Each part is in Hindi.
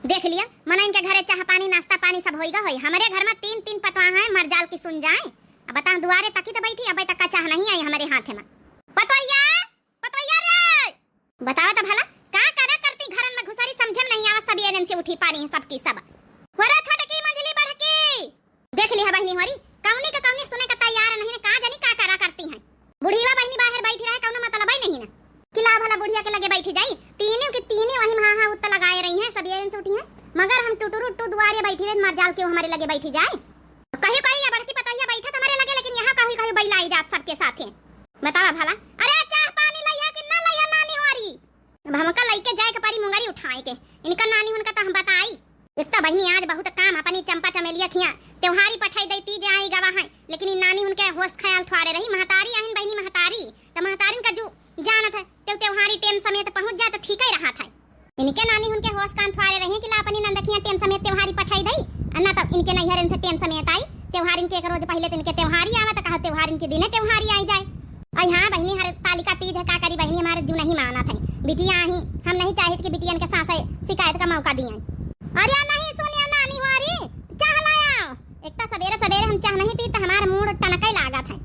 देख लिया मना इनके घरे चाह पानी नाश्ता पानी सब होइगा होई। हमारे घर में तीन तीन पतवा है मरजाल की सुन जाए। अब बता दुआरे तकी तो बैठी अबे तक का चाह नहीं आई हमारे हाथ में। पतोया पतोया रे बताओ तो भला का करे करती घर में घुसारी समझे में नहीं आवा। सब एनन से उठी पानी सबकी सब वरा छोटे की मंजली बढ़ की देख लिया बहनी होरी कौनी का कौनी सुने का तैयार नहीं ने का जानी का करा करती है। बुढ़ीवा बहनी बाहर बैठी रहे कौनो मतलब ही नहीं ना किला भला बुढ़िया के लगे बैठी जाई। तीनों की तीनों वही हां उत्ता लगाए रही हैं सब एनन से उठी हैं मगर हम टुटू दुआरे बैठी रहे मरजाल के हमारे लगे बैठी जाए। कहीं कहीं या बढ़ती पता बैठा हमारे लगे लेकिन यहाँ कहीं कहीं बैलाई जात सबके साथ है। बतावा भला अरे चाह पानी लइया कि ना लइया नानी होरी। अब हमका लइके जाए के परी मुंगरी उठाए के इनका नानी हुनका तो हम बताई। एक तो बहनी आज बहुत काम अपनी चंपा चमेलिया थिया त्योहारी पठाई देती जे आई गवा है लेकिन नानी हुनके होश ख्याल थवारे रही। महतारी आहिन बहनी महतारी तो महतारिन का जो जानत है त्योहारी टेम समेत पहुंच जाए तो ठीक ही रहा था। इनके नानी उनके होश कान थवारे रहे कि ला अपनी नंदखिया टेम समेत त्योहारी पठाई दई अन्ना तब इनके नैहरन से टेम समेत आई। त्योहारिन के एक रोज पहले तो इनके त्योहारी आवा तो कहा त्योहारिन के दिन त्योहारी आई जाए। और हां बहनी हर तालिका तीज है का करी बहनी हमारे जो नहीं माना था बिटिया ही हम नहीं चाहत कि बिटियन के साथ शिकायत का मौका दिए। अरे नहीं सुनिया नानी हमारी चाह लाया एक तो सवेरे सवेरे हम चाह नहीं पी तो हमारा मूड टनका लागा था।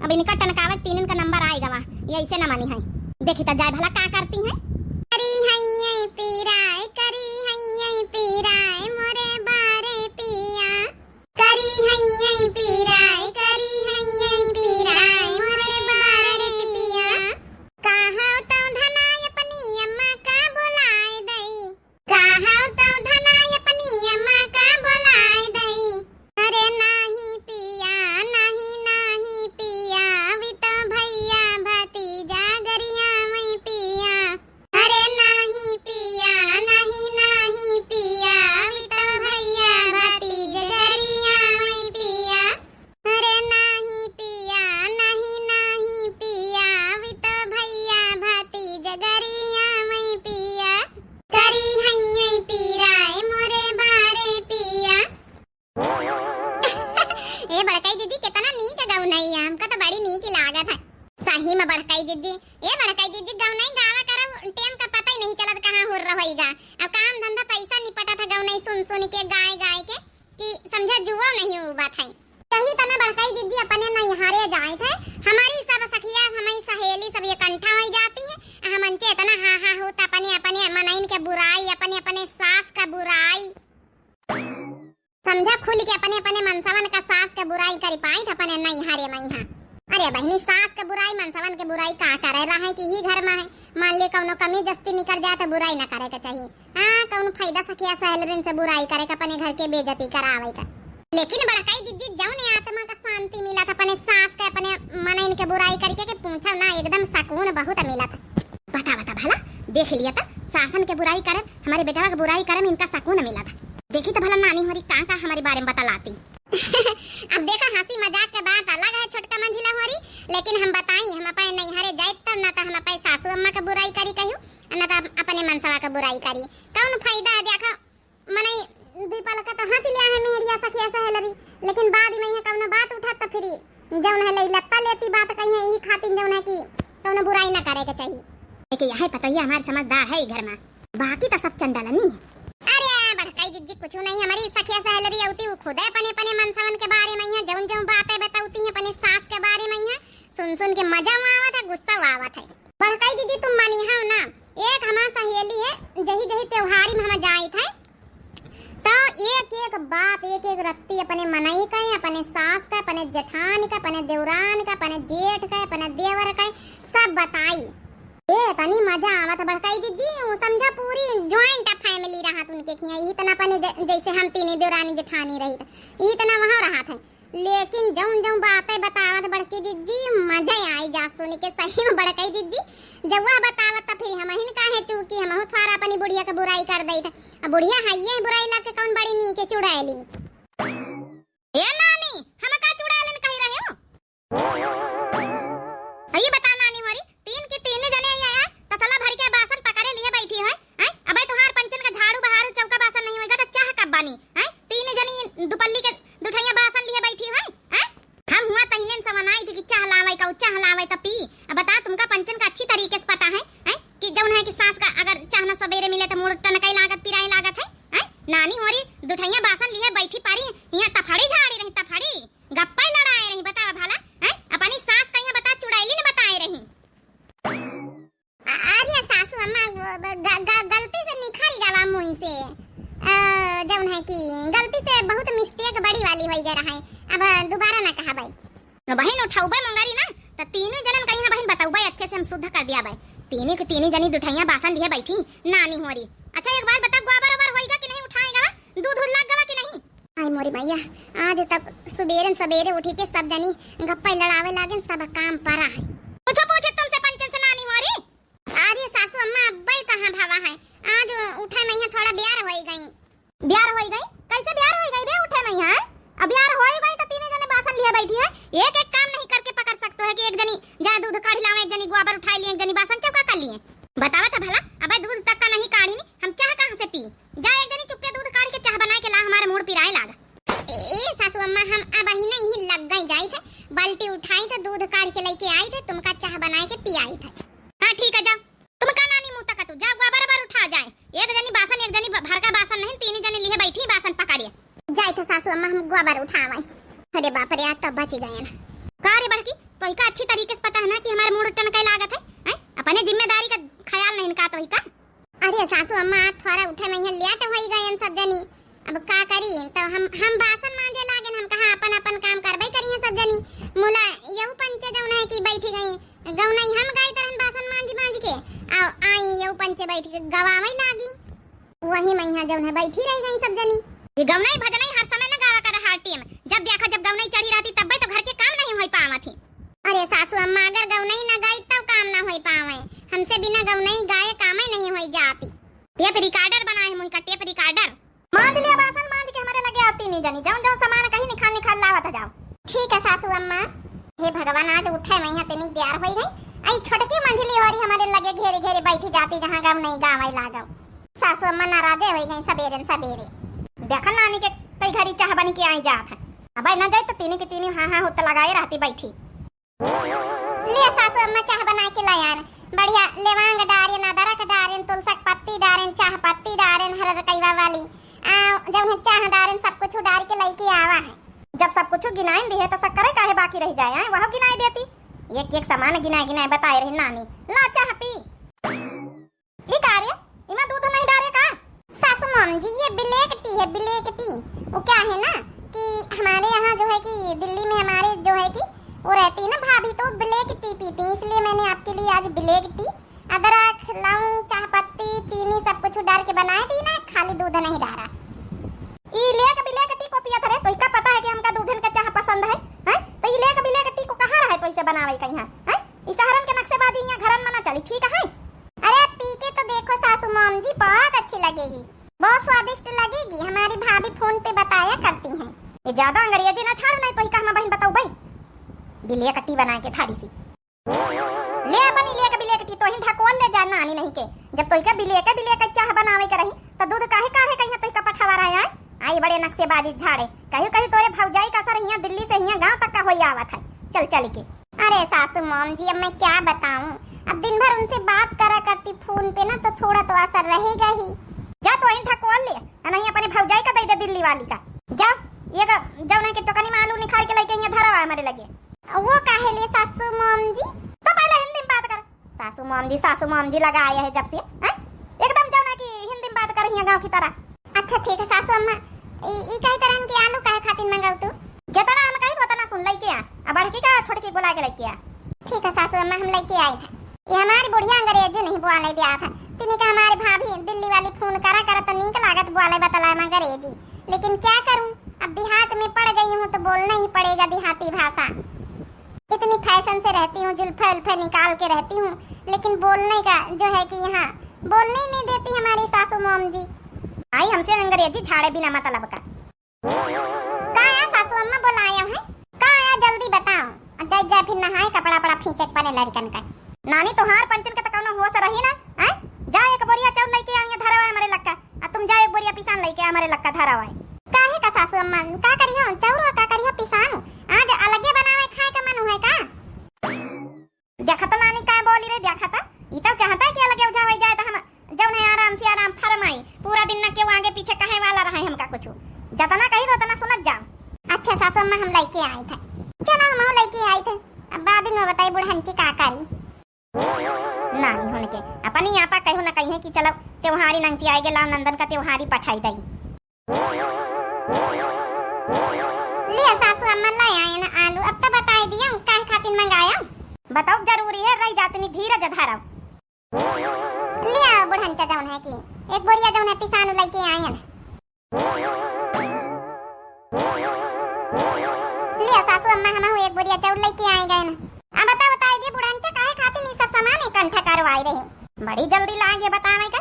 अब इनका टनकावत तीनन का नंबर आएगा वा ये ऐसे न मानी है। देखी तो जाए भला का करती है। करी हैये पीराए मोरे बारे पिया करी हैये पीराए मोरे बारे पिया कहा तो धनाय अपनी अम्मा का बुलाए दई कहा तो धनाय अपनी अम्मा का बुलाए दई। अरे नहीं पिया वी तो भैया भतीजा गरिया में पिया। अरे नहीं पिया वी तो भैया भतीजा गरिया में पिया। अरे नहीं पिया वी तो भैया भतीजा गरिया में पिया करी हैये पीराए मोरे बारे पिया। ए बड़काई दीदी कितना नीक गाँव नहीं है हमका तो बड़ी नीक लागत है सही में बड़काई दीदी। ए बड़काई दीदी गाँव नहीं गावा करा टेम का पता ही नहीं चलत कहाँ हो रहेगा। अब काम धंधा पैसा निपटा था गाँव नहीं सुन के गाय के कि समझा जुआ नहीं हुआ था। कहीं तना बड़काई दीदी अपने नैहारे जाए थे हमारी सब सखिया हमारी सहेली सब इकट्ठा हो जाती है हम अंचे इतना हा होता अपने मनाइन के बुराई अपने सास का बुराई समझा खुल के अपने मनसवन का सास के बुराई करी पाई अपने नैहारे में। अरे बहनी सास के बुराई मनसवन के बुराई का करे रहा है कि ही घर में है मान ले कौनो कमी जस्ती निकल जाए तो बुराई न करे के चाहिए। हां कौनो फायदा सखिया सहेलरिन से बुराई करे के अपने घर के बेइज्जती करावे का। लेकिन बड़काई दीदी जौने आत्मा का शांति मिला था अपने सास के अपने मनइन के बुराई करके के पूछो ना एकदम सुकून बहुत मिला था। बता भला देख लिया था शासन के बुराई करे हमारे बेटा के बुराई करे में इनका सुकून मिला था। देखी तो भला नानी होरी का हमारे बारे में बतलाती। अब देखा हंसी मजाक के बात अलग है छोटका मंझिला होरी लेकिन हम बताई हम अपने नैहरे जाए तब ना तो हम अपने सासू अम्मा के बुराई करी कहूं ना तो अपने मनसवा के बुराई करी कौन फायदा देखा मने दीपाल का तो हंसी लिया है मेरिया सखिया सहेलरी लेकिन बाद में कौन बात उठा तो फिर जौन है लत्ता लेती बात कही है यही खातिर जौन है कि कौन बुराई ना करे के चाहिए। लेकिन यह पता ही हमारे समझदार है घर में बाकी तो सब चंडालनी है। अरे बड़काई दीदी कुछ नहीं हमारी सखिया सहेलरी आउती वो खुद अपने मनसवन के बारे में है जौन बातें बताती है अपने सास के बारे में है सुन के मजा आवत है गुस्सा आवत है। बड़काई दीदी तुम मानी हो ना एक हमार सहेली है जही त्योहारी में हम जाई थे तो एक बात एक रत्ती अपने मनई का अपने सास का अपने जेठान का अपने देवरान का अपने जेठ का अपने देवर का सब बताई। तनी मजा आवत बड़काई दीदी समझा पूरी जॉइंट फैमिली रहा उनके खिया इतना अपने जैसे हम तीन देवरानी जेठानी रही थी इतना वहां रहा था। लेकिन जौन बातें बतावत बड़की दीदी मजा आई जा सुन के सही में बड़काई दीदी जब वह बतावत तो फिर हम हिन काहे चूकी हम थोड़ा अपनी बुढ़िया के बुराई कर दई था। अब बुढ़िया हाइये बुराई ला के कौन बड़ी नी के चुड़ैली ए नानी हम का चुड़ैलन कहि रहे हो। ये बता नानी हमारी तीन के तीन जने आया तसला भर के बासन पकड़े लिए बैठी है अबे तुहार पंचन का झाड़ू बहारू चौका बासन नहीं होएगा तो चाह कब बानी है तीन जनी दुपल्ली के दुठैया बासन लिए बैठी है हम हुआ तहिने समनाई थी कि चाह लावे तो पी। अब बता तुमका पंचन का अच्छी तरीके से पता है कि जौन है कि सास का अगर चाहना सवेरे मिले तो मूड टनकाई लागत पिराई लागत है दुठैया बासन लिए बैठी पारी यहाँ तफड़ी झाड़ी रही तफड़ी गप्पा लड़ाए रही बतावा भला हैं अपनी सास का यहाँ बता चुड़ैली ने बताए रही। अरे सासू अम्मा गलती से निकल गवा मुंह से जौन है कि गलती से बहुत मिस्टेक बड़ी वाली हो गई रहा है अब दोबारा ना कहा भाई बहन उठाऊबा मंगारी ना तो तीनों जनन कहीं बहन बताऊबा अच्छे से हम शुद्ध कर दिया भाई तीनों के तीनों जनी दुठैया बासन लिए बैठी नानी हो रही। अच्छा एक बात बता गोबर ओबर होएगा कि नहीं उठाएगा दूध लग गवा कि नहीं। आई मोरी भैया आज तक सवेरे उठी के सब जनी गप्पा लड़ावे लागे सब काम परा है पूछे तुमसे पंचन से नानी हो रही। अरे सासू अम्मा अब्बई कहां भावा है आज उठे मैं थोड़ा ब्यार हो गई कैसे ब्यार हो गई रे उठे मैं हां अब ब्यार हो गई तो तीनों जने बासन लिए बैठी है एक एक काम नहीं करके पकड़ सकते है कि एक जनी जा दूध काढ़ लावे एक जनी गोबर उठा लिए एक जनी बासन चौका कर लिए बतावा था भला अब दूध तक का नहीं काढ़ी हम चाह कहां से पी जा एक जनी चुप्पे दूध काढ़ के चाह बना के ला हमारे मुंह पिराए लागा। ए सासू अम्मा हम अब ही नहीं लग गई जाई थे बाल्टी उठाई थे दूध काढ़ के लेके आई थे तुमका चाह बनाए के पियाई थे। हां ठीक है जाओ तुम का नानी मुंह तक तू जा गोबर बर उठा जाए एक जनी बासन एक जनी भर का बासन नहीं तीन जनी लिए बैठी बासन पकड़िए जाए थे सासू अम्मा हम गोबर उठावे। अरे बाप रे आज तो बच गए ना का रे बड़की तो इका अच्छी तरीके से पता है ना कि हमारे मुंह टन का लागत है अपने जिम्मेदारी का ख्याल नहीं का तो इका। अरे सासू अम्मा थोड़ा उठे में लेट हो गए सब जनी अब का करी तो हम बासन मांजे लागे हम कहा अपन काम करबई करी सब जनी मुला यऊ पंचे जौन है कि बैठी गई गौनई हम गई तरन बासन मांज के आ आई यऊ पंचे बैठ के गवावई लागी वही मैं यहां जौन है बैठी रह गई सब जनी ये गौनई भजनई हर समय न गावा कर हर टीम जब देखा जब गौनई चढ़ी रहती तब तो घर के काम नहीं होई पावा थी। अरे सासू अम्मा अगर गौनई न गाई तब काम ना होई पावे हमसे बिना गौनई गाए काम ही नहीं होई जाती। टेप रिकॉर्डर बनाए हम उनका टेप रिकॉर्डर मांज लिया बासन मांज के हमारे लगे आती नहीं जानी जाऊं सामान कहीं निकाल लावत जाओ। ठीक है सासू अम्मा। हे भगवान आज उठे मैं यहां तनिक तैयार होई गई आई छोटकी मंझली वाली हमारे लगे घेरे घेरे बैठी जाती जहां गौनई गावई लागो। सासू अम्मा नाराजे होई गई सवेरे देखा नानी के कई घड़ी चाह बन के आई जात है अब न जाए तो तीनी के तीनी हां होता लगाए रहती बैठी ले सासू अम्मा चाह बना के लाया बढ़िया लेवांग डारेन अदरक डारेन तुलसी पत्ती डारेन चाह पत्ती डारेन हर कईवा वाली जब हम चाह डारेन सब कुछ डाल के लेके आवा है जब सब कुछ गिनाई दी है तो शक्कर काहे बाकी रह जाए है वह गिनाई देती एक एक सामान गिनाए बताए रही नानी ला चाह पी ई कार्य इमा दूध नहीं डाले का सासू मॉम जी ये ब्लैक टी है ब्लैक टी वो क्या है ना कि हमारे यहाँ जो है कि दिल्ली में हमारे जो है कि वो रहती है ना भाभी तो ब्लैक टी पीती इसलिए मैंने आपके लिए आज ब्लैक टी अदरक लौंग चाह पत्ती चीनी सब कुछ डाल के बनाई थी ना खाली दूध नहीं डाला ई लेक ब्लैक टी को पिया था तो इसका पता है कि हमका दूधन का चाह पसंद है हैं तो ई लेक ब्लैक टी को कहां रहा है तो इसे बनावे कहीं है हैं इस शहरन के नक्शेबाजी यहां घरन मना चली ठीक है। अरे पी के तो देखो सासू मॉम जी बहुत अच्छी लगेगी बहुत स्वादिष्ट लगेगी हमारी भाभी फोन पे बताया करती हैं। ये ज्यादा अंग्रेजी ना छाड़ नहीं तो ही कहना बहन बताओ भाई बिलिया कट्टी बना के थारी सी ले अपनी ले कट्टी तो ही ढकोल ले जाना आनी नहीं के जब तो का बिलिया का चाह बनावे के रही तो दूध काहे काहे कहिया तो का पठावा रहा है आई बड़े नक्शेबाजी झाड़े कहीं तोरे भौजाई का सर यहां दिल्ली से यहां गांव तक का होई आवत है चल के। अरे सासू मॉम जी अब मैं क्या बताऊं अब दिन भर उनसे बात करा करती फोन पे ना तो थोड़ा तो असर रहेगा ही जा तो इन ठकोल ले नहीं अपने भौजाई का दे दे दिल्ली वाली का जा ये का जौना के टोकनी में आलू निकाल के लेके यहां धरा हमारे लगे वो काहे ले सासू मॉम जी तो पहले हिंदी में बात कर सासू मॉम जी लगा आया है जब से हैं एकदम जौना की हिंदी में बात कर यहां गांव की तरह। अच्छा ठीक है सासू अम्मा ई काहे तरह के आलू काहे खातिर मंगाऊ तू जतना हम कहि उतना सुन लई के आ अब बड़की का छोटकी बुला के लेके आ। ठीक है सासू अम्मा हम लेके आए थे ये हमारी बुढ़िया अंग्रेजी नहीं बोले दिया था तिनी का हमारी भाभी दिल्ली वाली फोन करा तो नीक लागत बोले बतलाए अंग्रेजी लेकिन क्या करूं अब देहात में पड़ गई हूं तो बोलना ही पड़ेगा देहाती भाषा इतनी फैशन से रहती हूँ जुल्फे उल्फे निकाल के रहती हूँ लेकिन बोलने का जो है कि यहाँ बोलने ही नहीं देती हमारी सासू मॉम जी आई हमसे अंग्रेजी झाड़े बिना मतलब का आया सासू अम्मा बुलाया है का आया जल्दी बताओ जय फिर नहाए कपड़ा पड़ा फींचे पने लड़कन का नानी तोहार पंचन के त कौनो होश रही ना हैं जा एक बोरिया चाउर लेके आइए धरावा हमारे लक्का आ तुम जा एक बोरिया पिसान लेके हमारे लक्का धरावा काहे का सासू अम्मा का करियो चाउर का करियो पिसान आज अलगे बनावे खाए का मन है का देखा तो नानी का बोली रे देखा था ई तो चाहता है कि अलगे उठावे जाए तो हम जौन है आराम से आराम फरमाई पूरा दिन ना केव आगे पीछे काहे वाला रहे हमका कुछ। जतना कही तो उतना सुनत जाओ। अच्छा सासू अम्मा हम लइके आए थे, चलो हम लइके आए थे। अब बाद में बताई बुढ़ंची का करी। नानी होने के अपनी आपा कहो ना कहीं कि चलो त्योहारी नंची आएगे लाव नंदन का त्योहारी पठाई दई। ले सासू अम्मा ले आए ना आलू, अब तो बताई दिया काहे खातिर मंगाया। बताओ जरूरी है रही जातनी धीरज धरव। ले आओ बुढ़ंचा जौन है कि एक बोरिया जौन है पिसान लइके आए हैं। ले सासू अम्मा हम एक बोरिया चाउर लइके आए गए ना। अब बताई दिए बुढ़ंचा काहे खातिर नहीं सब सामान इकट्ठा करवाई रही। बड़ी जल्दी लागे बतावे का।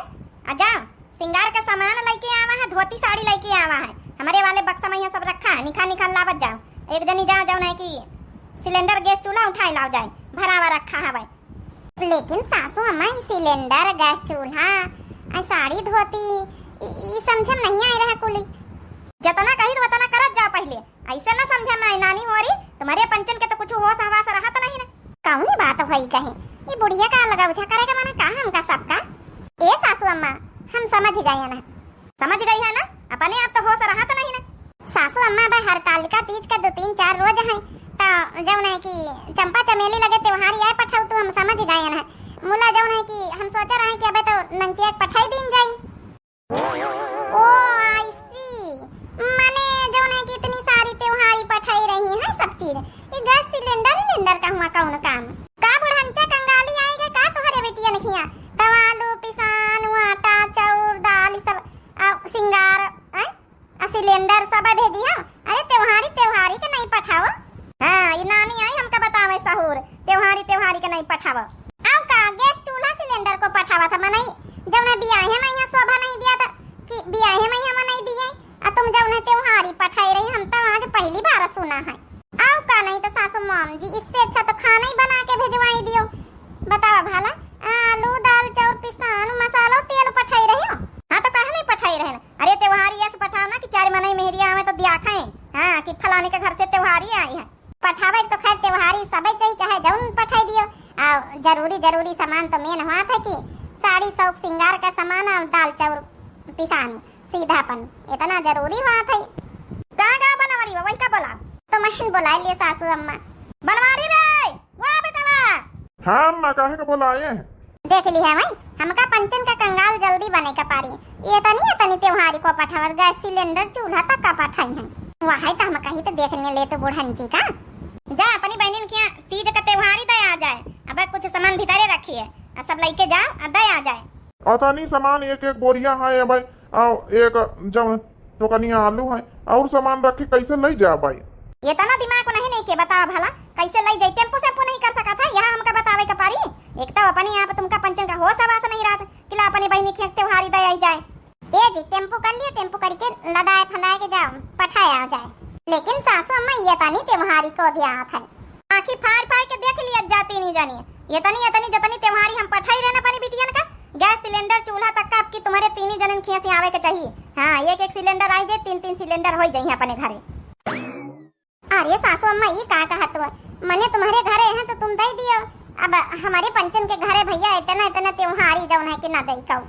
आ जाओ सिंगार का सामान लेके आवा है, धोती साड़ी लेके आवा है, हमारे वाले बक्सा में सब रखा है, निकाल निकाल लावत जाओ। एक जनी जाओ जाओ नहीं कि सिलेंडर गैस चूल्हा उठाई लाओ जाए, भरावा रखा है भाई। लेकिन सासू अम्मा सिलेंडर गैस चूल्हा साड़ी धोती समझम नहीं आई रहा कुली। जतना कही तो उतना करत जाओ पहले, ऐसे ना समझम ना नानी हो रही तुम्हारे पंचन के तो कुछ होश हवास रहत नहीं ना। कौनी बात भई कहे ये बुढ़िया का लगा उछा करेगा माना का हमका सबका। ए सासू अम्मा हम समझ गए ना। समझ गई है ना, अपने आप तो होश रहत नहीं ना। सासू अम्मा भाई हरतालिका तीज का 2-3-4 रोज है तो जौन है कि चंपा चमेली लगे त्योहार आए पठाऊ तो हम समझ गए ना। मुला जौन है कि हम सोचा रहे कि अबे तो नंचिया पठाई दिन जाई। ओ आई सी, माने जौन है कि इतनी सारी त्योहारी पठाई रही है सब चीज। ये गैस सिलेंडर का हुआ कौन काम का बुढ़ंचा कंगाली आई गए का तुम्हारे बेटिया नखिया तवालू पिसान आटा चाउर दाल सब सिंगार सिलेंडर सब भेजी है। अरे त्योहारी के नहीं पठाओ। हाँ ये नानी आई हमका बतावे सहूर त्योहारी के नहीं पठावा। आओ का गैस चूल्हा सिलेंडर को पठावा था मनाई जब ने बियाह है मैं शोभा नहीं दिया था कि बियाह है मैं हम नहीं दिए तुम जब ने त्योहारी पठाई रही हम तो आज पहली बार सुना है। आओ का नहीं तो सासू मॉम जी इससे अच्छा तो खाना ही बना के भिजवाई दियो। बतावा भाला आलू दाल चाउर पिसान मसाला तेल पठाई रही हो। हाँ तो कहे नहीं पठाई रहे। अरे त्योहारी ऐसे पठाओ ना कि 4 महीने मेहरिया आवे तो दिया खाए। हाँ कि फलाने के घर से त्योहारी आई है पठावे तो खैर त्योहारी सब चाहिए चाहे जौन पठाई दियो। जरूरी सामान तो मेन हुआ था कि साड़ी सौक सिंगार का सामान और दाल चाउर पिसान सीधापन इतना जरूरी हुआ था। कहाँ बनवारी वही का बोला तो मशीन बुला लिए सासू अम्मा। बनवारी रे वाह बेटा हाँ अम्मा काहे का बोला आए। देख ली है भाई हमका पंचन का कंगाल जल्दी बने का पारी ये तनी त्योहारी को पठावर गैस सिलेंडर चूल्हा तक का पठाई है वहां तो हम कहीं तो देखने ले तो बुढ़ंची का जा अपनी बहन के तीज का त्योहारी दया आ जाए। अब कुछ सामान भीतरे रखी है सब लेके जाओ दया आ जाए। और नहीं सामान एक बोरिया है भाई और एक जब तो कनिया आलू है और सामान रखे कैसे ले जा भाई। ये तना दिमाग को नहीं के बताओ भला कैसे ले जाए। टेम्पो से नहीं कर सका था यहाँ हमका बतावे का पारी। एक तो अपनी आप तुमका पंचन का होश आवास नहीं रहा कि ला अपनी बहनी की त्योहारी दया आई जाए। ए जी टेम्पो कर लिया टेम्पो करके लदाए फंदाए के जाओ पठाया आ जाए। लेकिन सासू अम्मा ये तनी त्योहारी को दिया है आखिर फाड़ के देख लिया जाती नहीं जानी ये तनी जतनी त्योहारी हम पठाई रहना पानी बिटियन का गैस सिलेंडर चूल्हा तक का आपकी तुम्हारे 3 जनन खिया से आवे के चाहिए। हाँ एक सिलेंडर आई जाए 3 सिलेंडर हो जाए अपने घरे। अरे सासू अम्मा ये का कहत हुआ मने तुम्हारे घरे है तो तुम दे दियो। अब हमारे पंचन के घरे भैया इतना त्योहारी जौन है कि ना दई कहू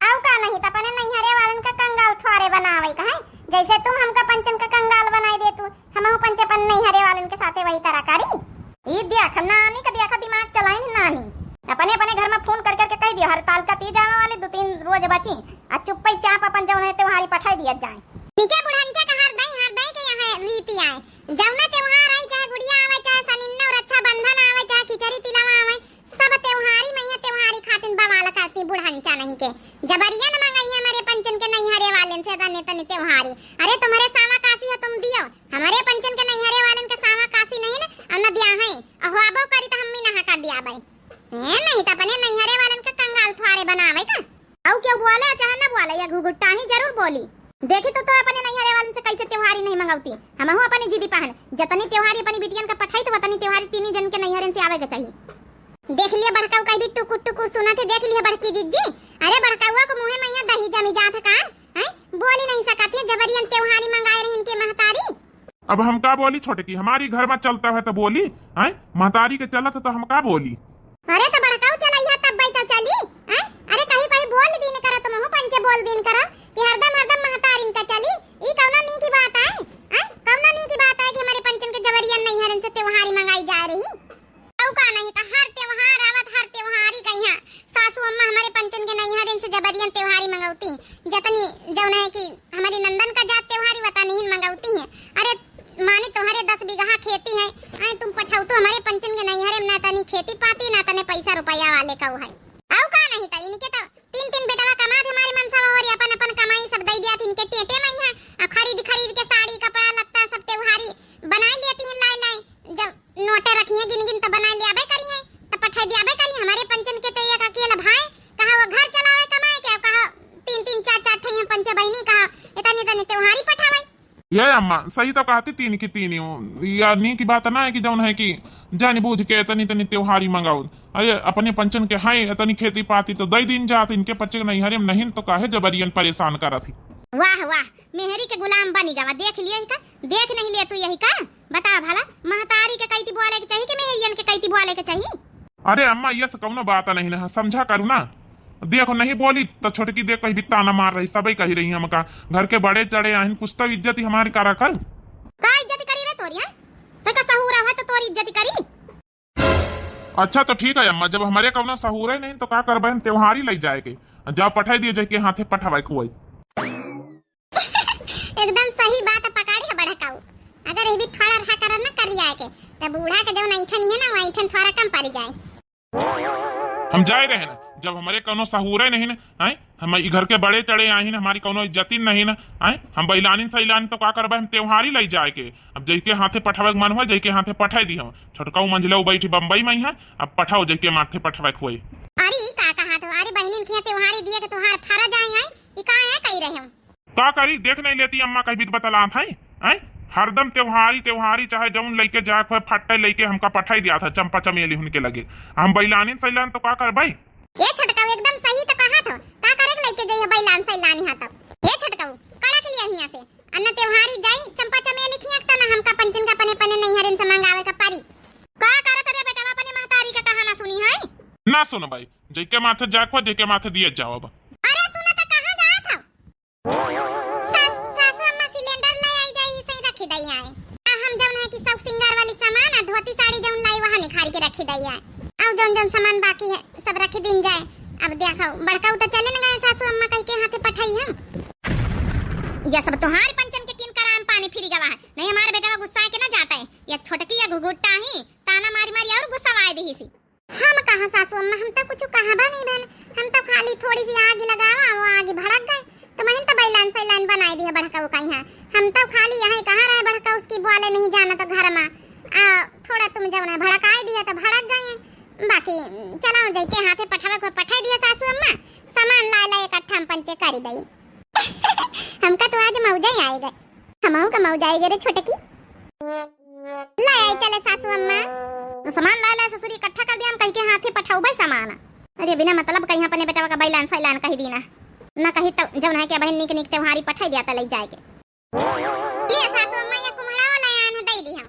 आओ का नहीं तो अपने नहीं हरे वालन का कंगाल थोड़े बनावे का है जैसे तुम हमका पंचन का कंगाल बनाई दे तू हम पंचपन नहीं हरे वालन के साथे वही तरह करी। ये देख नानी का देखा दिमाग चलाई नानी अपने घर में फोन करके कह दिया हड़ताल का तीज आवे वाले 2-3 रोज बची आ चुप्पी चाप अपन जौन है त्योहारी पठाई दिया जाए। नीचे बुढ़ंचा का हर दई के यहाँ रीति आए जौना त्योहार आई चाहे गुड़िया आवे चाहे सनिन्ना और रक्षा बंधन आवे चाहे खिचड़ी तिलवा आवे सब त्योहारी में त्योहारी खातिर बवाल करती बुढ़ंचा नहीं के जबरिया न मंगाई है हमारे पंचन के नहीं हरे वालन से तने त्योहारी। अरे तुम्हारे सावा काशी है तुम दियो हमारे पंचन के नहीं हरे वालन के सावा काशी नहीं ना और न दिया है अहवाबो करी तो हम भी नहा कर दिया भाई नहीं तो अपने नहीं हरे वालन का कंगाल थोड़े बनावे का औ क्या बोले चाहे ना बोले या घुघुट्टा ही जरूर बोली देखी तो अपने नहीं हरे वालन से कैसे त्योहारी नहीं मंगाती हम अपनी जिदी पहन जतनी त्योहारी अपनी बिटियन का पठाई तो वतनी त्योहारी 3 जन के नहीं हरन से आवे के चाहिए। देख लिया बड़काऊ का भी टुकुर सुना थे देख लिया बड़की जीजी। अरे बड़काऊआ को मुंह में दही जमी जात का है बोली नहीं सका थे जबरियन त्योहारी मंगाए रही इनके महतारी। अब हम का बोली छोटे की हमारी घर में चलता है तो बोली है महतारी के चलत तो हम का बोली। अरे तो बड़काऊ चलाई है तब भाई तो चली है। अरे कहीं बोल दिन करा तुम हो पंचे बोल दिन करा कि हरदम महतारी का चली ई का हमारी नंदन का जात त्योहारी बता नहीं मंगाती है। अरे माने तुम्हारे 10 बीघा खेती है, अरे तुम पठाऊ तो हमारे पंचन के नहीं हरे ना तनी खेती पाती ना तने पैसा रुपया वाले का है। औ का नहीं था इनके तो 3 बेटवा कमा थे हमारे मनसा और अपन अपन कमाई सब दई दिया इनके टेटे में है। खरीद के साड़ी कपड़ा लत्ता सब त्योहारी बना लेती है लाई जब नोटे रखी है गिन तो बना लिया करी है तो पठा दिया करी। हमारे पंचन के तो एक अकेला भाई कहा वो घर चलावे कमाए क्या कहा 3 4 ठई पंच बहनी कहा इतने त्योहारी पठावे। ये अम्मा सही तो कहती 3 की 3 या नी की बात ना है कि जौन है कि जानी बूझ के तनी त्योहारी मंगाओ। अरे अपने पंचन के हाय तनी खेती पाती तो दई दिन जात इनके पच्चे नहीं हरे नहीं तो काहे जबरियन परेशान करा थी। वाह वाह मेहरी के गुलाम बनी गवा देख लिए का देख नहीं लिए तू यही का बता भला महतारी के कैती बुआले के चाहिए कि मेहरियन के कैती बुआले के चाहिए। अरे अम्मा ये से कौनो बात नहीं ना समझा करू ना। देखो नहीं बोली तो छोटकी देख कहीं भी ताना मार रही सबई कही रही हमका घर के बड़े चढ़े आहिन कुछ तो इज्जत ही हमारी करा कर का इज्जत करी रे तोरी है तो का सहूरा है तो तोरी इज्जत करी। अच्छा तो ठीक है अम्मा जब हमारे कौनो सहूर है नहीं तो का कर बहन त्योहारी ले जाए के जब पठाई दिए जाए के हाथे पठावाई खुआई। एकदम सही बात पकड़ी है बड़काऊ। अगर ये भी थोड़ा रहा कर ना कर आए के तब बूढ़ा के जो ऐठन है ना वो ऐठन थोड़ा कम पड़ जाए। हम जाए रहे ना जब हमारे कोनो सहूर है नहीं ना आए हम घर के बड़े चढ़े आही ना हमारी कोनो इज्जती नहीं ना आए हम बैलानी सैलानी तो का कर हम त्योहारी ले जाए के अब जैके हाथे पठावे मन हो जैके हाथे पठाई दी हम छोटकाऊ मंझले बैठी बम्बई में है अब पठाओ जैके माथे पठावे खुआई। अरे का कहा तो अरे बहनिन के त्योहारी दिए के तोहार फरा जाए है ई का है कह रहे हम का करी देख नहीं लेती अम्मा कहीं भी बतला था आए हरदम त्योहारी चाहे जौन लेके जाए खोए फट्टे लेके हमका पठाई दिया था चंपा चमेली उनके लगे हम बैलानी सैलान तो का कर भाई। ये छटकाऊ एकदम सही तो कहा था का करे के लेके जाइए बैलान सैलानी हां तब ये छटकाऊ कड़ा के लिए हिया से अन्ना त्योहारी जाई चंपा चमेली खिया त ना हमका पंचन का पने नहीं हरन से मंगावे का पारी का करत रे बेटा अपने महतारी का कहाना सुनी है ना सुन भाई जैके माथे जाखो जैके माथे दिए जाओ अब। अरे सुनो तो कहां जात हो सासू अम्मा सिलेंडर ले आई जाई सही रखी दई है हम जौन है कि सब सिंगार वाली सामान धोती साड़ी जौन लाई वहां निखार के रखी दई है अब जौन सामान बाकी है सब रख दिन जाए। अब देखो बड़काऊ तो चले न गए सासू अम्मा कह के हाथे पठाई हम ये सब तुम्हारे पंचन के किन कराम पानी फिरी गवा है नहीं हमारे बेटा का गुस्सा है के ना जाता है या छोटकी या घुघुट्टा ही ताना मारी और गुस्सा आए दी सी। हम कहां सासू अम्मा हम तो कुछ कहा बा नहीं बहन हम तो खाली थोड़ी सी आग लगावा वो आग भड़क गए तो मैं तो बैलान सैलान बनाई दी है बड़काऊ कहीं है हम तो खाली यही कहा रहे बड़का उसकी बुआले नहीं जाना तो घर में थोड़ा तुम जब ना भड़काई दिया तो भड़क गए बाकी चलो जैके हाथे पठावे को पठाई दिया सासू अम्मा सामान ला ला इकट्ठा हम पंचे कर दई। हमका तो आज मौजा ही आए गए हमहू का मौजा आई गए रे छोटकी ला आई चले सासू अम्मा तो सामान ला ला ससुरी इकट्ठा कर दिया हम कहीं के हाथे पठाऊ भाई सामान। अरे बिना मतलब कहीं अपने बेटा का बैलान सैलान कही दीना ना कहीं तो जब है कि बहन निक त्योहारी पठाई दिया त ले जाए के ये सासू अम्मा ये कुमड़ा वाला आन दई दी हम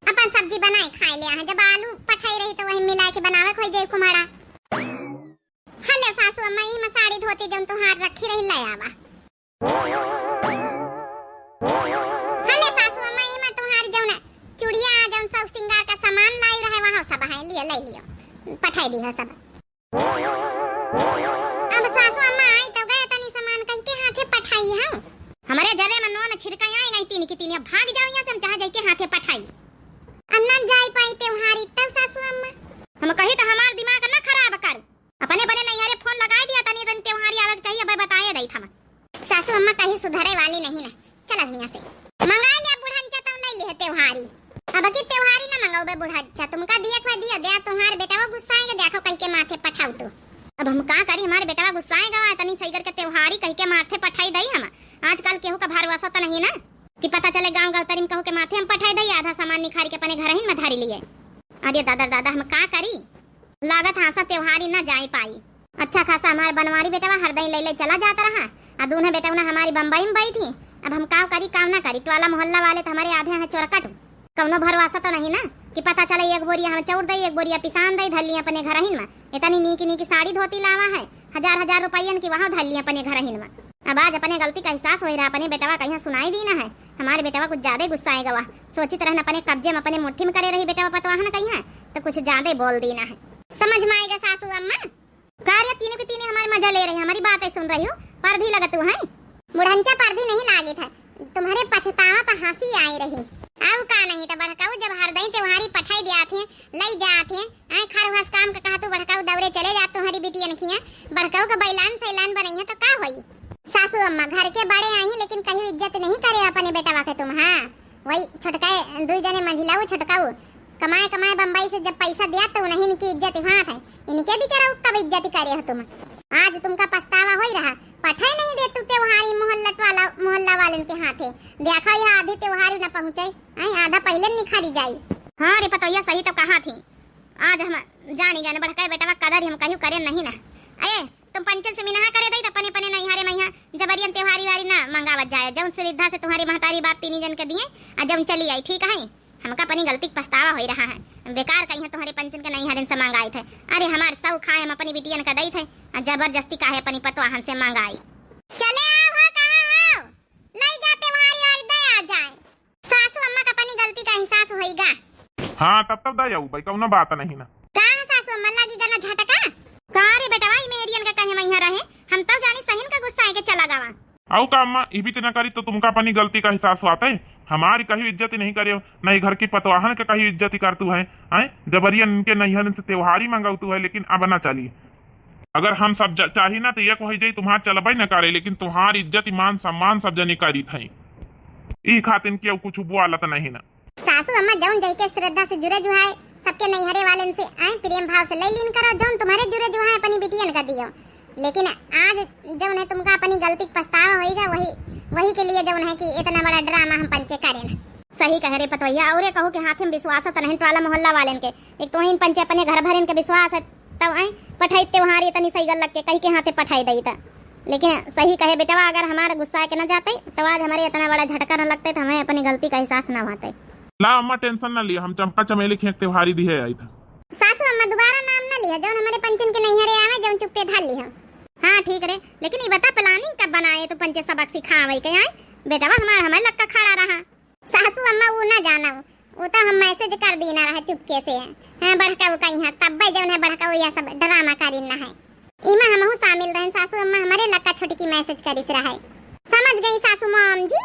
अपन सब्जी बनाई खाई लिया है जब आलू पठाई रही तो वही मिला के बनावे खोई जाए कुमाड़ा। हेलो सासू अम्मा ये साड़ी धोती जब तुहार रखी रही ले आवा। हेलो सासू अम्मा ये तुहार जौन चूड़िया जौन सब सिंगार का सामान लाई रहे वहां सब है लिए ले लियो पठाई दी है सब। अब सासू अम्मा आई तो गए तनी सामान कह के हाथे पठाई हम हमारे जरे में नोन छिड़काई आई नहीं 3 की 3 भाग जाओ यहां से हम चाहे जाके हाथे पठाई अन्ना जाई पाई त्योहारी तब सासू अम्मा हम कही तो हमार दिमाग ना खराब कर अपने बने नहीं हरे फोन लगा दिया तनी तनी त्योहारी आवे चाहिए भाई बताए रही था सासू अम्मा कहीं सुधरे वाली नहीं ना चल यहां से मंगा लिया बुढ़ांचा तो नहीं ले त्योहारी अब की त्योहारी ना मंगाओ बे बुढ़ांचा तुमका दिया खो दिया दे तुम्हारे बेटा वो गुस्सा आएगा देखो कह के माथे पठाऊ तो अब हम का करी हमारे बेटा गुस्सा आएगा तनी सही करके त्योहारी कह के माथे पठाई दई हम आजकल केहू का भरोसा तो नहीं ना कि पता चले गांव गांव तरीम कहू के माथे हम पठाई दई आधा सामान निखारी के अपने घर ही में धारी लिए। अरे दादा हम का करी लागत हासा त्योहारी ना जाई पाई अच्छा खासा हमारे बनवारी बेटा हरदई ले ले चला जाता रहा आ दूने बेटा उन्हें हमारी बम्बई में बैठी अब हम का करी काम ना करी टोला मोहल्ला वाले तो हमारे आधे हैं चोरकट कौनो भरोसा तो नहीं ना कि पता चले एक बोरिया हम चौड़ दई एक बोरिया पिसान दई धर ली अपने घर ही में इतनी नीकी साड़ी धोती लावा है 1000 रुपया की वहाँ धर ली अपने घर ही में। अब आज अपने गलती का एहसास हो रहा अपने बेटवा कहीं सुनाई दी ना है हमारे बेटवा कुछ ज्यादा गुस्सा आएगा वह सोचित रहना अपने कब्जे में अपने मुट्ठी में करे रही बेटवा पतवा है ना कहीं है तो कुछ ज्यादा बोल दी ना है समझ में आएगा सासू अम्मा कार्य तीनों के तीनों हमारी मजा ले रही है हमारी बातें सुन रही हो पर्दी लगत है बुढ़ंचा पर्दी नहीं लागे हंसी आई रही। आउ का नहीं तो बड़काऊ जब हरदई त्योहारी पठाई दियात हैं लई जात हैं आई खरवास काम का कहा तू बड़काऊ दौरे चले जात तुम्हारी बिटियन किया बड़काऊ का बैलान सैलान बनई है तो का होई। सासू अम्मा घर के बड़े आई लेकिन कहीं इज्जत नहीं करे अपने बेटा वाके तुम। हाँ वही छोटकाए दुई जने मंझिलाऊ छोटकाऊ कमाए कमाए बम्बई से जब पैसा दिया तो नहीं इनकी इज्जत वहाँ है इनके बेचारा कब इज्जत करे हो तुम। आज तुमका पछतावा हो रहा पठाई नहीं दे तू त्योहारी मोहल्ला वालन के हाथे देखा यह आधी त्योहारी न पहुँचे आधा पहले निखारी जाई। हाँ रे पतोया सही तो कहा थी आज हम जानी गए बड़का बेटा कदर हम कहीं करे नहीं ना। अये तुम पंचन से मिनहा करे दई तो अपने अपने नहीं हारे मैया जबरियन त्योहारी वारी ना मंगावत जाए जौन श्रद्धा से तुम्हारी महतारी बाप तीन जन के दिए आ जौन चली आई ठीक है। हमका अपनी गलती पछतावा हो रहा है बेकार कहीं तुम्हारे पंचन के नहीं हरन से मांगाई थे। अरे हमारे सौ खाए हम अपनी बिटियन का दई थे जबरदस्ती काहे अपनी पतवाहन से मांगाई। चले आओ हो कहां हो लई जाते तुम्हारी और दे आ जाए सासू अम्मा का अपनी गलती का एहसास होईगा। हाँ तब दा जाऊ भाई कौनो बात नहीं ना का सासू अम्मा लगी गना झटका का रे बेटा भाई मेरियन का कहे मैया रहे हम तब जानी सहीन का गुस्सा है के चला गावा। आओ का अम्मा ये भी तो न करी तो तुमका अपनी गलती का एहसास हुआ है। हमारी कहीं इज्जत नहीं करे नहीं घर की पतवाहन का कहीं इज्जत कर तू है जबरियन इनके नैहर से त्योहारी मंगाऊ तू है लेकिन अब ना चली। अगर हम सब चाहिए ना तो ये कही जाई तुम्हार चलबे न करे लेकिन तुम्हारी इज्जत ईमान सम्मान सब जनी करी थे ई खातिन के कुछ बुआला तो नहीं ना। सासू अम्मा जौन जई के श्रद्धा से जुड़े जो है सबके नैहरे वालन से प्रेम भाव से ले लीन करो जौन तुम्हारे जुड़े जो है अपनी बिटियन का दियो लेकिन आज जौन है तुमका अपनी गलती पछतावा होएगा वही के लिए जौन है कि इतना बड़ा ड्रामा हम पंचे करें ना। सही कह रे पतोहिया और कहो कि हाथ में विश्वास तो नहीं वाला मोहल्ला वालन के एक तो इन पंचे अपने घर भर इनके विश्वास है तब पठाई त्योहार इतनी सही गल लग के कहीं के हाथे पठाई दई था लेकिन सही कहे बेटवा अगर हमारा गुस्सा के न जाते तो आज हमारे इतना बड़ा झटका न लगते तो हमें अपनी गलती का एहसास न होते। ला अम्मा टेंशन न लिया हम चंपा चमेली खेत त्योहारी दी है आई था। सासू अम्मा दोबारा नाम न लिया जौन हमारे पंचन के नैहरे आवे जौन चुप्पे धाल लिया। हाँ ठीक रे लेकिन ये बता प्लानिंग कब बनाए तो पंचे सबक सिखावे के आए बेटवा हमारे लक्का खड़ा रहा। सासू अम्मा वो ना जाना वो तो हम मैसेज कर दी ना रहा चुपके से हाँ बड़का वो कहीं तब भाई जौन है बड़का वो यह सब ड्रामा करी ना है इमा हम शामिल रहे सासू अम्मा हमारे लक्का छोटी की मैसेज करिस रहा है समझ गई सासू माम जी।